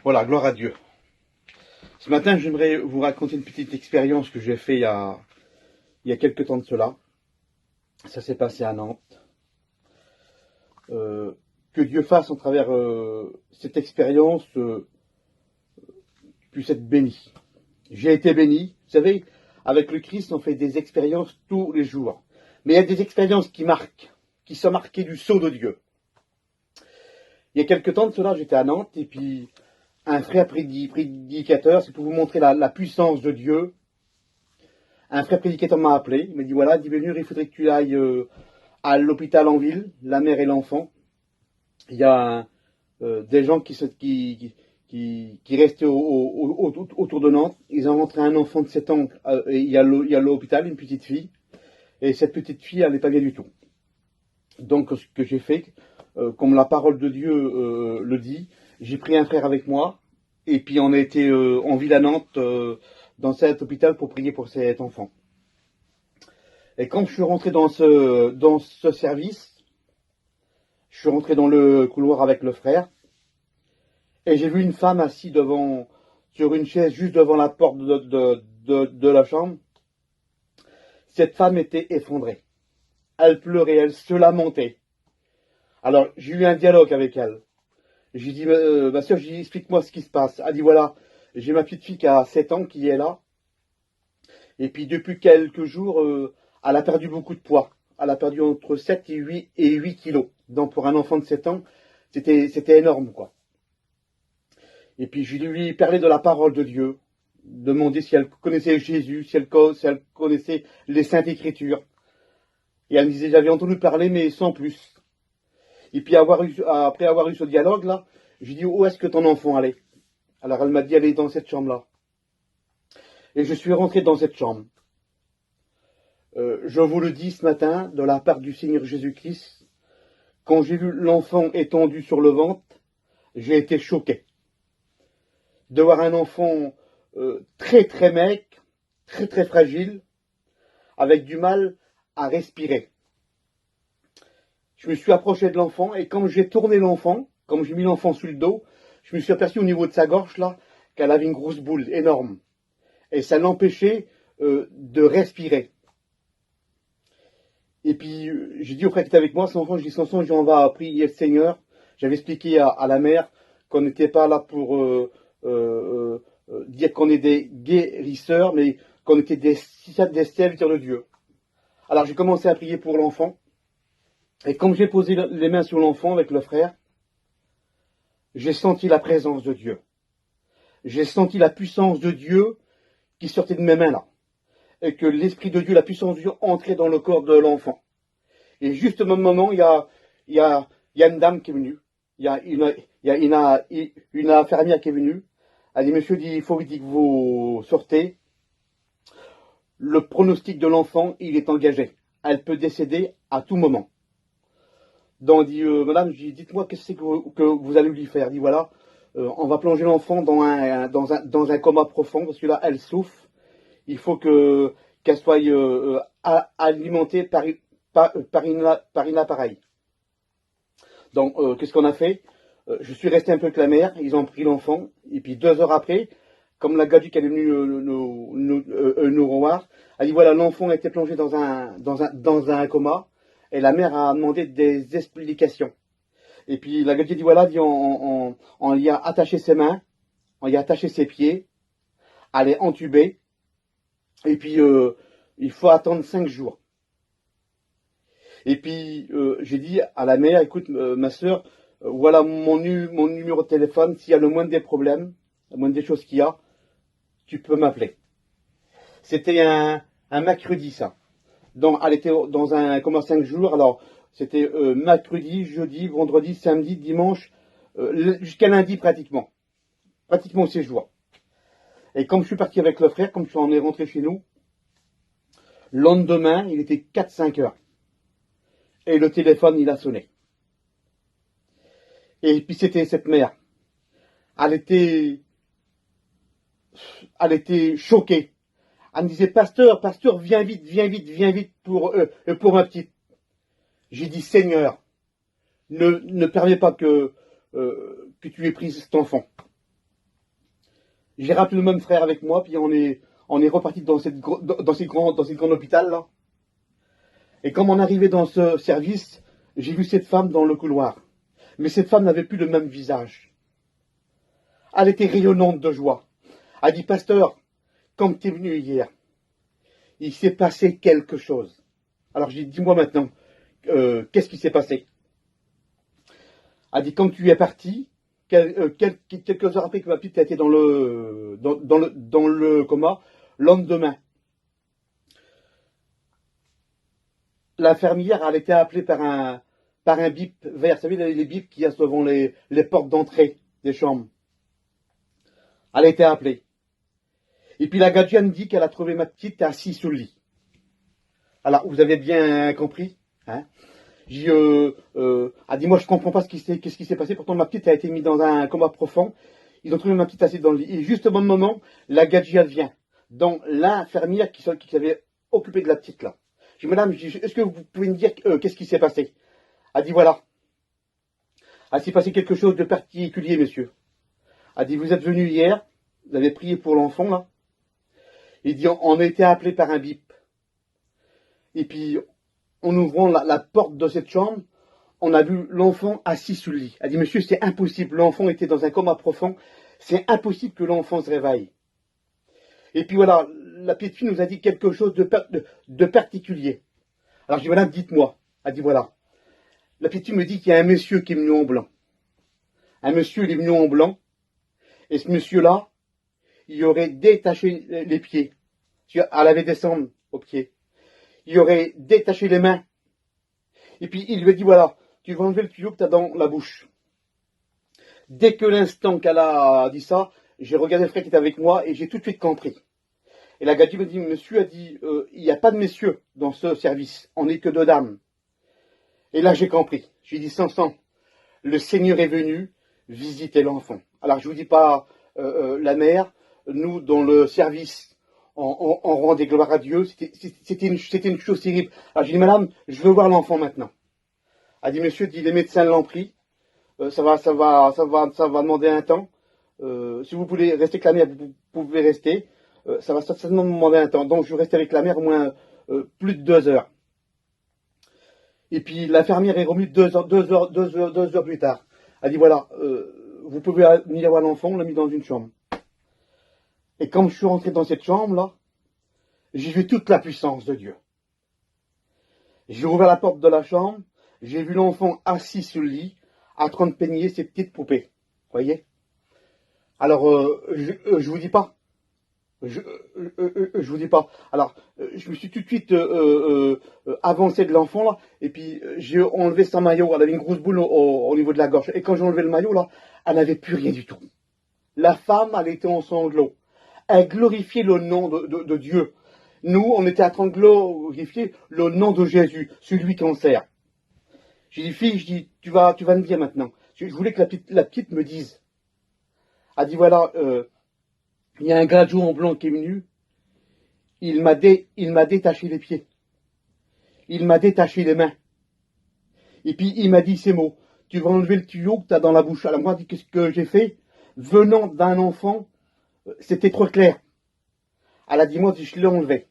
Voilà, gloire à Dieu. Ce matin, j'aimerais vous raconter une petite expérience que j'ai faite il y a quelques temps de cela. Ça s'est passé à Nantes. Que Dieu fasse, en travers cette expérience, puisse être béni. J'ai été béni. Vous savez, avec le Christ, on fait des expériences tous les jours. Mais il y a des expériences qui marquent, qui sont marquées du sceau de Dieu. Il y a quelques temps de cela, j'étais à Nantes, et puis un frère prédicateur, c'est pour vous montrer la puissance de Dieu. Un frère prédicateur m'a appelé, il m'a dit voilà, dit Bénur, il faudrait que tu ailles à l'hôpital en ville, la mère et l'enfant. Il y a des gens qui restaient autour de Nantes. Ils ont rentré un enfant de 7 ans, et il y a l'hôpital, une petite fille. Et cette petite fille, elle n'est pas bien du tout. Donc, ce que j'ai fait, comme la parole de Dieu le dit, j'ai pris un frère avec moi, et puis on a été en ville à Nantes, dans cet hôpital pour prier pour cet enfant. Et quand je suis rentré dans ce service, je suis rentré dans le couloir avec le frère, et j'ai vu une femme assise sur une chaise juste devant la porte de la chambre. Cette femme était effondrée. Elle pleurait, elle se lamentait. Alors, j'ai eu un dialogue avec elle. J'ai dit, ma soeur, explique-moi ce qui se passe. Elle dit, voilà, j'ai ma petite fille qui a 7 ans, qui est là. Et puis, depuis quelques jours, elle a perdu beaucoup de poids. Elle a perdu entre 7 et 8 kilos. Donc, pour un enfant de 7 ans, c'était énorme, quoi. Et puis, je lui ai parlé de la parole de Dieu. Demandé si elle connaissait Jésus, si elle connaissait les Saintes Écritures. Et elle me disait, j'avais entendu parler, mais sans plus. Et puis, après avoir eu ce dialogue-là, je lui ai dit, où est-ce que ton enfant allait? Alors, elle m'a dit, elle est dans cette chambre-là. Et je suis rentré dans cette chambre. Je vous le dis ce matin, de la part du Seigneur Jésus-Christ, quand j'ai vu l'enfant étendu sur le ventre, j'ai été choqué. De voir un enfant très très maigre, très très fragile, avec du mal à respirer. Je me suis approché de l'enfant et quand j'ai tourné l'enfant, comme j'ai mis l'enfant sur le dos, je me suis aperçu au niveau de sa gorge là qu'elle avait une grosse boule énorme. Et ça l'empêchait de respirer. Et puis j'ai dit au frère qui était avec moi, son enfant, je dis son enfant, on va prier le Seigneur. J'avais expliqué à la mère qu'on n'était pas là pour dire qu'on est des guérisseurs, mais qu'on était des serviteurs de Dieu. Alors j'ai commencé à prier pour l'enfant. Et comme j'ai posé les mains sur l'enfant avec le frère, j'ai senti la présence de Dieu. J'ai senti la puissance de Dieu qui sortait de mes mains là. Et que l'Esprit de Dieu, la puissance de Dieu entrait dans le corps de l'enfant. Et juste au même moment, il y a une dame qui est venue. Il y a une infirmière qui est venue. Elle dit, monsieur, il faut que vous sortez. Le pronostic de l'enfant, il est engagé. Elle peut décéder à tout moment. Donc, elle dit, madame, dites-moi qu'est-ce que vous allez lui faire. Elle dit, voilà, on va plonger l'enfant dans un coma profond, parce que là, elle souffre. Il faut qu'elle soit alimentée par un appareil. Donc, qu'est-ce qu'on a fait? Je suis resté un peu avec la mère, ils ont pris l'enfant, et puis 2 heures après, comme la gaduque elle est venue nous revoir, elle dit, voilà, l'enfant a été plongé dans un coma, et la mère a demandé des explications. Et puis la gaduque dit, voilà, on y a attaché ses mains, on y a attaché ses pieds, elle est entubée, et puis il faut attendre 5 jours. Et puis j'ai dit à la mère, écoute ma soeur, voilà mon numéro de téléphone, s'il y a le moindre des problèmes, la moindre des choses qu'il y a, tu peux m'appeler. C'était un mercredi ça. Donc elle était dans un coma 5 jours, alors c'était mercredi, jeudi, vendredi, samedi, dimanche, jusqu'à lundi pratiquement. Pratiquement 6 jours. Et comme je suis parti avec le frère, comme on est rentré chez nous, le lendemain, il était 4-5 heures. Et le téléphone, il a sonné. Et puis c'était cette mère. Elle était choquée. Elle me disait, pasteur, viens vite pour ma petite. J'ai dit, Seigneur, ne permets pas que tu aies pris cet enfant. J'ai rappelé le même frère avec moi, puis on est reparti dans cette grande hôpital là. Et quand on arrivait dans ce service, j'ai vu cette femme dans le couloir. Mais cette femme n'avait plus le même visage. Elle était rayonnante de joie. Elle dit, pasteur, comme tu es venu hier, il s'est passé quelque chose. Alors j'ai dit, dis-moi maintenant, qu'est-ce qui s'est passé? Elle dit, quand tu es parti, quelques heures après que ma petite a été dans le coma, le lendemain, l'infirmière, elle était appelée par un bip vert. Vous savez, les bips qu'il y a devant les portes d'entrée des chambres. Elle a été appelée. Et puis la gardienne dit qu'elle a trouvé ma petite assise sous le lit. Alors, vous avez bien compris, hein? Elle dit, moi je comprends pas qu'est-ce qui s'est passé. Pourtant ma petite a été mise dans un coma profond. Ils ont trouvé ma petite assise dans le lit. Et juste au bon moment, la gardienne vient. Donc l'infirmière qui s'avait occupé de la petite là. Je dis, madame, est-ce que vous pouvez me dire qu'est-ce qui s'est passé? Elle dit, voilà. Il s'est passé quelque chose de particulier, monsieur. Elle dit, vous êtes venu hier, vous avez prié pour l'enfant là. Il dit, on a été appelé par un bip. Et puis, en ouvrant la porte de cette chambre, on a vu l'enfant assis sous le lit. Elle dit, monsieur, c'est impossible. L'enfant était dans un coma profond. C'est impossible que l'enfant se réveille. Et puis voilà, la petite fille nous a dit quelque chose de particulier. Alors je dis, madame, dites-moi. Elle dit, voilà. La petite fille me dit qu'il y a un monsieur qui est venu en blanc. Un monsieur, il est venu en blanc. Et ce monsieur-là, il aurait détaché les pieds. Elle avait descendu aux pieds. Il aurait détaché les mains. Et puis il lui a dit, voilà, tu vas enlever le tuyau que tu as dans la bouche. Dès que l'instant qu'elle a dit ça, j'ai regardé le frère qui était avec moi et j'ai tout de suite compris. Et la gardienne me dit, monsieur a dit, il n'y a pas de messieurs dans ce service, on n'est que deux dames. Et là j'ai compris. J'ai dit, Samson, le Seigneur est venu visiter l'enfant. Alors je vous dis pas la mère, nous dans le service, on rend des gloires à Dieu. C'était une chose terrible. Alors j'ai dit, madame, je veux voir l'enfant maintenant. Elle dit, monsieur, dit, les médecins l'ont pris. Ça va demander un temps. Si vous voulez rester avec la mère, vous pouvez rester. Ça va certainement me demander un temps. Donc je vais rester avec la mère au moins plus de 2 heures. Et puis l'infirmière est revenue 2 heures plus tard. Elle dit, voilà, vous pouvez venir voir l'enfant, on l'a mis dans une chambre. Et quand je suis rentré dans cette chambre-là, j'ai vu toute la puissance de Dieu. J'ai ouvert la porte de la chambre, j'ai vu l'enfant assis sur le lit, en train de peigner ses petites poupées. Voyez? Alors, je vous dis pas. Je vous dis pas. Alors, je me suis tout de suite avancé de l'enfant là, et puis j'ai enlevé son maillot. Elle avait une grosse boule au niveau de la gorge. Et quand j'ai enlevé le maillot là, elle n'avait plus rien du tout. La femme, elle était en sanglots. Elle glorifiait le nom de Dieu. Nous, on était en train de glorifier le nom de Jésus, celui qu'on sert. J'ai dit, fille, je dis, tu vas me dire maintenant. Je voulais que la petite me dise. Elle dit, voilà, il y a un gradjo en blanc qui est venu. Il m'a détaché les pieds. Il m'a détaché les mains. Et puis, il m'a dit ces mots. Tu vas enlever le tuyau que tu as dans la bouche. Alors moi, qu'est-ce que j'ai fait? Venant d'un enfant, c'était trop clair. Elle a dit, moi, je l'ai enlevé.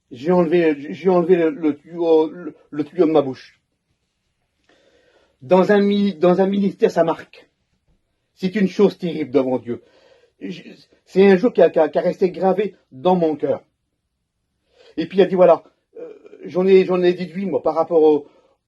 J'ai enlevé le tuyau de ma bouche. Dans un ministère, ça marque. C'est une chose terrible devant Dieu. C'est un jour qui a resté gravé dans mon cœur. Et puis il a dit, voilà, j'en ai déduit, moi, par rapport